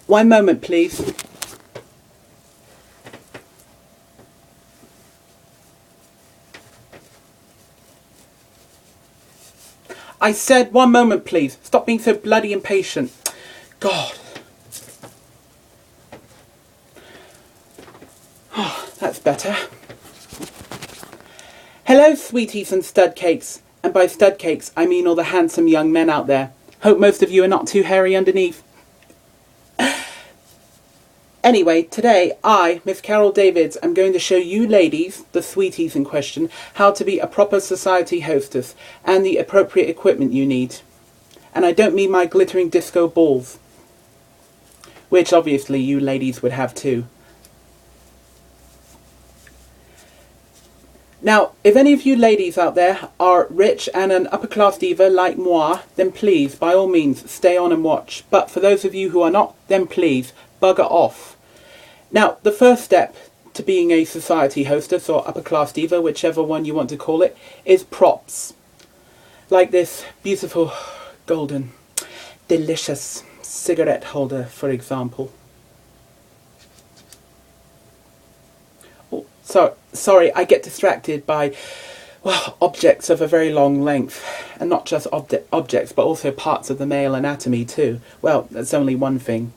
One moment, please. I said 1 moment, please. Stop being so bloody impatient. God. Oh, that's better. Hello, sweeties and stud cakes. And by stud cakes, I mean all the handsome young men out there. Hope most of you are not too hairy underneath. Anyway, today I, Miss Carroll Davids, am going to show you ladies, the sweeties in question, how to be a proper society hostess and the appropriate equipment you need. And I don't mean my glittering disco balls, which obviously you ladies would have too. Now, if any of you ladies out there are rich and an upper-class diva like moi, then please, by all means, stay on and watch. But for those of you who are not, then please, bugger off. Now, the first step to being a society hostess or upper-class diva, whichever one you want to call it, is props. Like this beautiful, golden, delicious cigarette holder, for example. Sorry, I get distracted by, well, objects of a very long length. And not just objects, but also parts of the male anatomy too. Well, that's only one thing.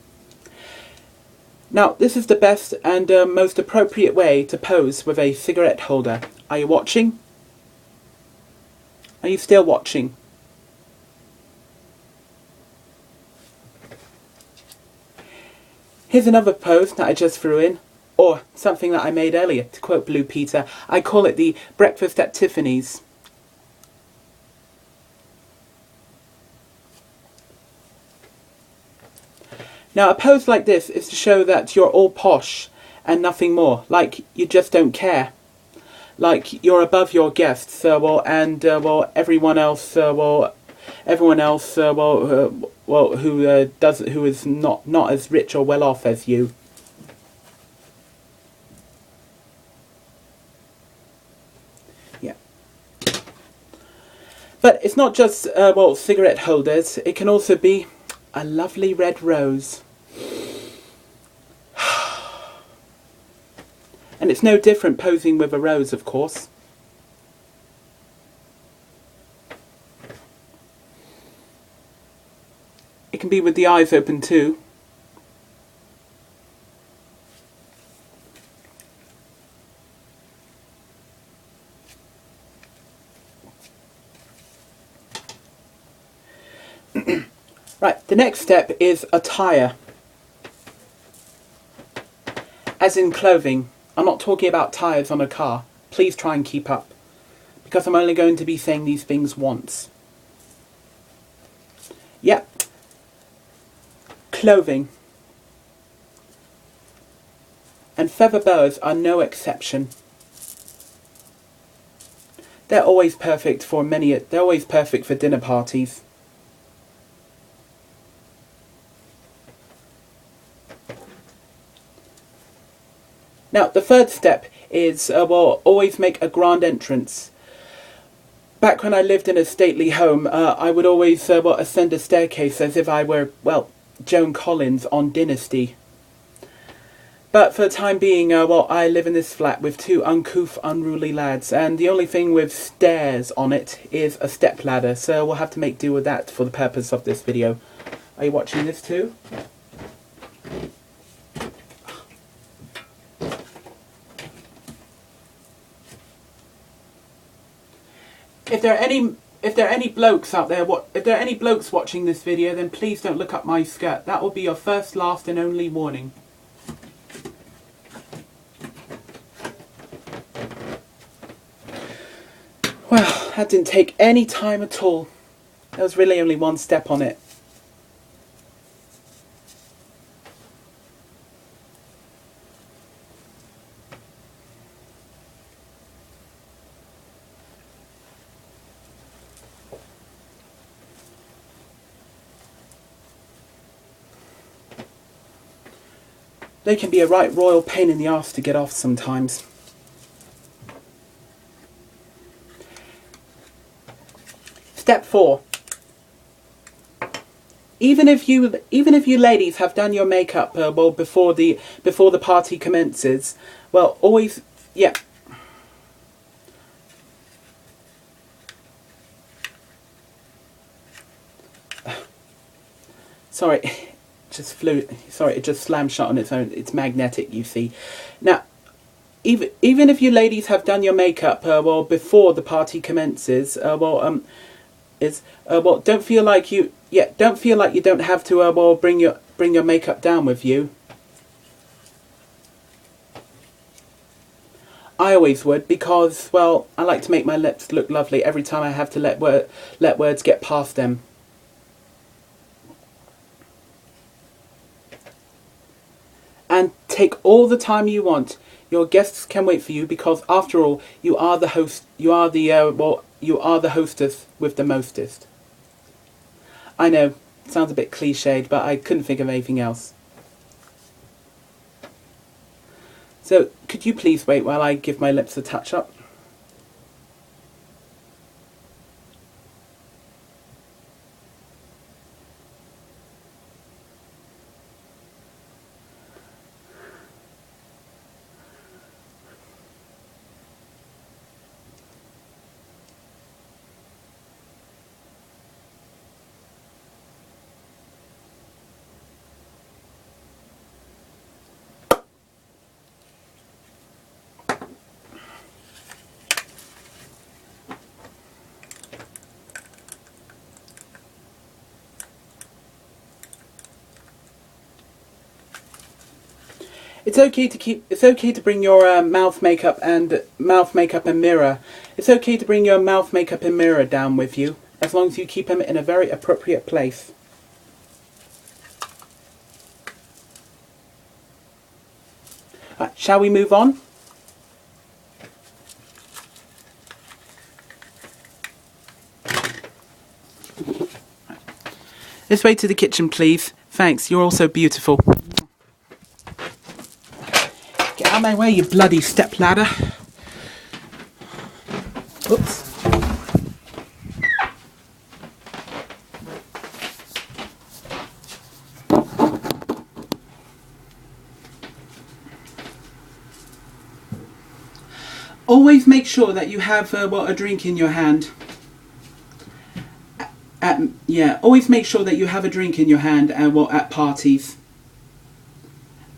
Now, this is the best and most appropriate way to pose with a cigarette holder. Are you watching? Are you still watching? Here's another pose that I just threw in. Or something that I made earlier, to quote Blue Peter. I call it the breakfast at Tiffany's. Now, a pose like this is to show that you're all posh and nothing more. Like, you just don't care. Like, you're above your guests, well, everyone else, who is not as rich or well off as you. But it's not just, cigarette holders. It can also be a lovely red rose. And it's no different posing with a rose, of course. It can be with the eyes open too. Right, the next step is attire. As in clothing. I'm not talking about tyres on a car. Please try and keep up. Because I'm only going to be saying these things once. Yep. Clothing. And feather boas are no exception. They're always perfect for dinner parties. Now, the third step is, always make a grand entrance. Back when I lived in a stately home, I would always, ascend a staircase as if I were, Joan Collins on Dynasty. But for the time being, I live in this flat with two uncouth, unruly lads, and the only thing with stairs on it is a stepladder, so we'll have to make do with that for the purpose of this video. Are you watching this too? If there are any blokes out there, if there are any blokes watching this video, then please don't look up my skirt. That will be your first, last, and only warning. Well, that didn't take any time at all. There was really only one step on it. They can be a right royal pain in the arse to get off sometimes. Step 4. even if you ladies have done your makeup well before the party commences, well, always, yeah. Sorry, just flew. Sorry, it just slammed shut on its own. It's magnetic, you see. Now, even if you ladies have done your makeup well before the party commences, well don't feel like you don't have to well bring your makeup down with you. I always would, because, well, I like to make my lips look lovely every time I have to let words get past them. And take all the time you want. Your guests can wait for you, because after all, you are the host. You are the you are the hostess with the mostest. I know, sounds a bit cliched, but I couldn't think of anything else. So, could you please wait while I give my lips a touch up? It's okay to bring your mouth makeup and mirror. It's okay to bring your mouth makeup and mirror down with you, as long as you keep them in a very appropriate place. Right, shall we move on? This way to the kitchen, please. Thanks, you're all so beautiful. Get out of my way, you bloody stepladder. Oops. Always make sure that you have a drink in your hand. Always make sure that you have a drink in your hand at parties.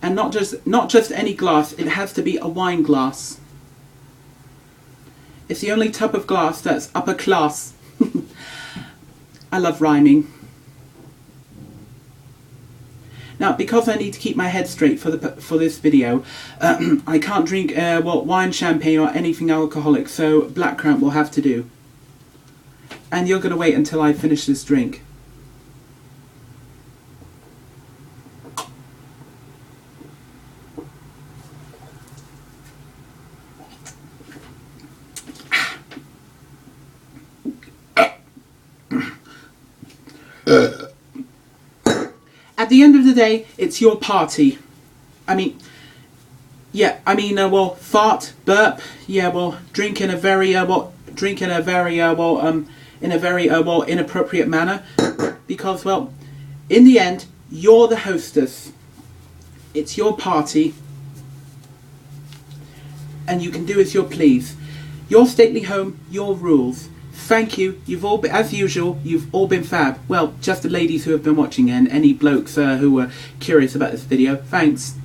And not just any glass, it has to be a wine glass. It's the only type of glass that's upper class. I love rhyming. Now, because I need to keep my head straight for this video, I can't drink wine, champagne, or anything alcoholic, so blackcurrant will have to do. And you're going to wait until I finish this drink. At the end of the day, it's your party. Fart, burp, drink in a very inappropriate manner, because, well, in the end, you're the hostess. It's your party, and you can do as you please. Your stately home, your rules. Thank you. You've all been, as usual, you've all been fab. Well, just the ladies who have been watching and any blokes who were curious about this video. Thanks.